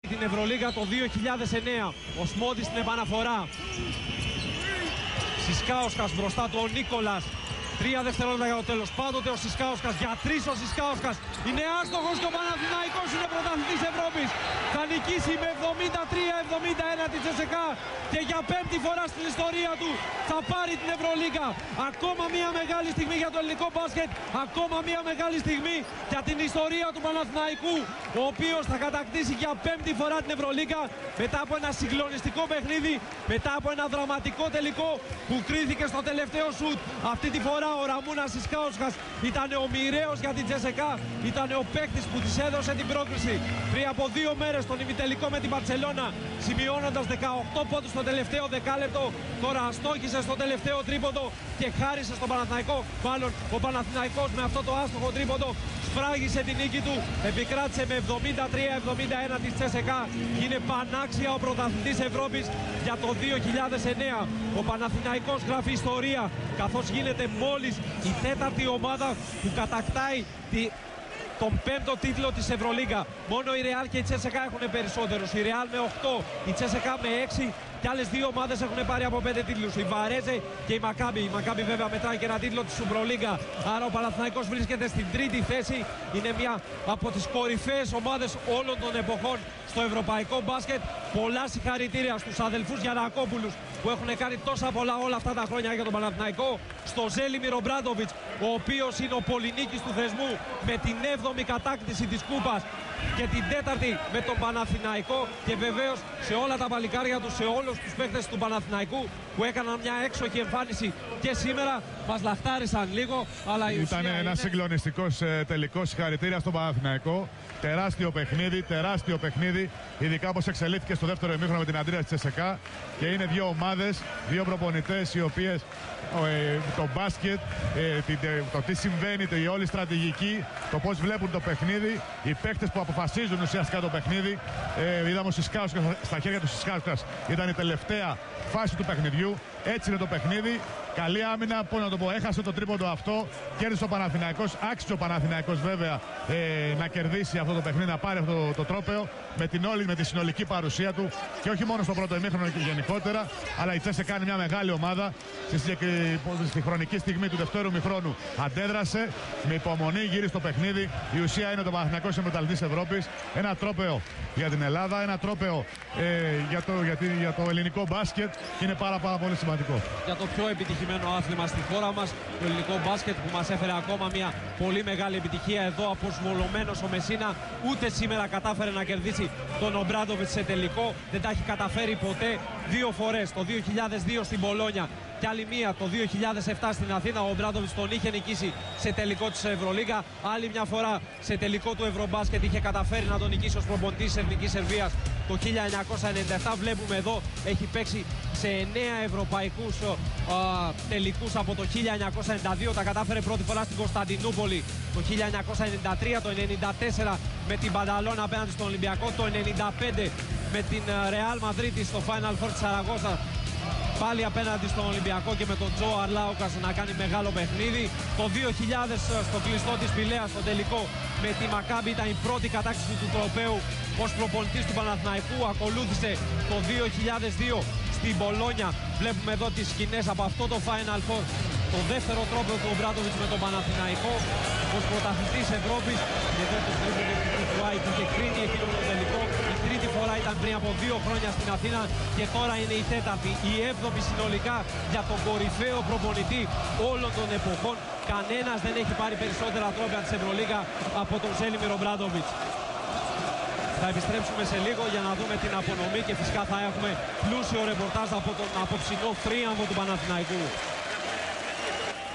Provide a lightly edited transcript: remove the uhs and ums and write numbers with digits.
Την Ευρωλίγα το 2009, ο Σμόντης στην επαναφορά. Σισκάουσκας μπροστά του ο Νίκολας. 3 δευτερόλεπτα για το τέλος. Πάντοτε ο Σισκάουσκας, για 3 ο Σισκάουσκας. Είναι άστοχος και ο Παναθηναϊκός είναι πρωταθλητής Ευρώπης. Θα νικήσει με 73-71 τη CSKA και για 5η φορά στην ιστορία του θα πάρει την Ευρωλίγα. Ακόμα μια μεγάλη στιγμή για το ελληνικό μπάσκετ. Ακόμα μια μεγάλη στιγμή για την ιστορία του Παναθηναϊκού, ο οποίος θα κατακτήσει για 5η φορά την Ευρωλίγα μετά από ένα συγκλονιστικό παιχνίδι, μετά από ένα δραματικό τελικό που κρίθηκε στο τελευταίο σουτ. Αυτή τη φορά ο Ραμούνας Σισκάουσκας ήταν ο μοιραίος για την CSKA, ήταν ο παίκτης που της έδωσε την πρόκριση πριν από 2 μέρες στον ημιτελικό με την Μπαρσελόνα, σημειώνοντας 18 πόντους στο τελευταίο δεκάλεπτο. Τώρα αστόχησε στο τελευταίο τρίποντο και χάρισε στον Παναθηναϊκό. Μάλλον ο Παναθηναϊκός με αυτό το άστοχο τρίποντο σφράγισε την νίκη του, επικράτησε με 73-71 της CSKA. Είναι πανάξια ο πρωταθλητής Ευρώπης για το 2009. Ο Παναθηναϊκός γράφει ιστορία, καθώς γίνεται μόλις η 4η ομάδα που κατακτάει τον 5ο τίτλο της Ευρωλίγκα. Μόνο η Real και η CSKA έχουν περισσότερους. Η Real με 8, η CSKA με 6 και άλλες 2 ομάδες έχουν πάρει από 5 τίτλους. Η Βαρέζε και η Μακάμπι. Η Μακάμπι βέβαια μετράει και ένα τίτλο της Σουμπρολίγκα. Άρα ο Παναθηναϊκός βρίσκεται στην 3η θέση. Είναι μια από τις κορυφαίες ομάδες όλων των εποχών στο ευρωπαϊκό μπάσκετ. Πολλά συγχαρητήρια στους αδελφούς Γιαννακόπουλους που έχουν κάνει τόσα πολλά όλα αυτά τα χρόνια για τον Παναθηναϊκό. Στο Ζέλιμιρ Ομπράντοβιτς, ο οποίος είναι ο πολυνίκης του θεσμού με την 7η κατάκτηση της Κούπας και την 4η με τον Παναθηναϊκό, και βεβαίως σε όλα τα παλικάρια του, σε όλους τους παίκτες του Παναθηναϊκού που έκαναν μια έξοχη εμφάνιση και σήμερα. Μας λαχτάρισαν λίγο, αλλά η ουσία ήταν ένας συγκλονιστικός τελικός. Συγχαρητήρια στον Παναθηναϊκό. Τεράστιο παιχνίδι, ειδικά όπως εξελίχθηκε στο δεύτερο ημίχρονο με την αντίδραση της CSKA. Και είναι 2 ομάδες, 2 προπονητές οι οποίες το μπάσκετ, το τι συμβαίνει, η όλη στρατηγική, το πώς βλέπουν το παιχνίδι, οι παίκτες που αποφασίζουν ουσιαστικά το παιχνίδι. Είδαμε ο Σισκάουσκας στα χέρια του Σισκάουσκας, ήταν η τελευταία φάση του παιχνιδιού. Έτσι είναι το παιχνίδι. Καλή άμυνα, πώς να το πω, έχασε το τρίποντο αυτό, κέρδισε ο Παναθηναϊκός, άξιζε ο Παναθηναϊκός βέβαια να κερδίσει αυτό το παιχνίδι, να πάρει αυτό το τρόπαιο με τη συνολική παρουσία του και όχι μόνο στο πρώτο ημίχρονο και γενικότερα, αλλά η CSKA κάνει μια μεγάλη ομάδα. Στη χρονική στιγμή του δευτέρου ημιχρόνου αντέδρασε με υπομονή, γύρισε το παιχνίδι. Η ουσία είναι το Παναθηναϊκός είναι πρωταθλητής Ευρώπης. Ένα τρόπαιο για την Ελλάδα, ένα τρόπαιο για το ελληνικό μπάσκετ και είναι πάρα πολύ σημαντικό. Για το πιο επιτυχημένο άθλημα στη χώρα μας, το ελληνικό μπάσκετ, που μας έφερε ακόμα μια πολύ μεγάλη επιτυχία εδώ, αποσβολωμένος ο Μεσίνα. Ούτε σήμερα κατάφερε να κερδίσει τον Ομπράντοβιτς σε τελικό. Δεν τα έχει καταφέρει ποτέ. 2 φορές, το 2002 στην Μπολόνια και άλλη μία το 2007 στην Αθήνα. Ο Ομπράντοβιτς τον είχε νικήσει σε τελικό της Ευρωλίγκα. Άλλη μια φορά σε τελικό του Ευρωμπάσκετ είχε καταφέρει να τον νικήσει ως προπονητής της Εθνικής Σερβίας το 1997. Βλέπουμε εδώ έχει παίξει σε 9 ευρωπαϊκούς τελικούς από το 1992. Τα κατάφερε πρώτη φορά στην Κωνσταντινούπολη το 1993, το 1994 με την Μπανταλώνα απέναντι στον Ολυμπιακό, το 1995 με την Real Madrid στο Final Four της Σαραγώσα πάλι απέναντι στον Ολυμπιακό και με τον Τζο Αρλάουκας να κάνει μεγάλο παιχνίδι. Το 2000 στο κλειστό της Πηλαίας στο τελικό με τη Μακάμπι ήταν η πρώτη κατάκτηση του τροπαίου ως προπονητής του Παναθηναϊκού. Ακολούθησε το 2002 στην Μπολόνια. Βλέπουμε εδώ τις σκηνές από αυτό το Final Four. Το δεύτερο τρόπαιο του Ομπράντοβιτς με τον Παναθηναϊκό ως πρωταθλητής Ευρώπης. Και δεν τους βρίσκεται του Άι που είχε κρίνει εκείνο το τελικό. Η τρίτη φορά ήταν πριν από 2 χρόνια στην Αθήνα και τώρα είναι η 4η, η 7η συνολικά για τον κορυφαίο προπονητή όλων των εποχών. Κανένας δεν έχει πάρει περισσότερα τρόπαια της Ευρωλίγκα από τον Ζέλιμιρ Ομπράντοβιτς. Θα επιστρέψουμε σε λίγο για να δούμε την απονομή και φυσικά θα έχουμε πλούσιο ρεπορτάζ από τον απόψινό θρίαμβο του Παναθηναϊκού.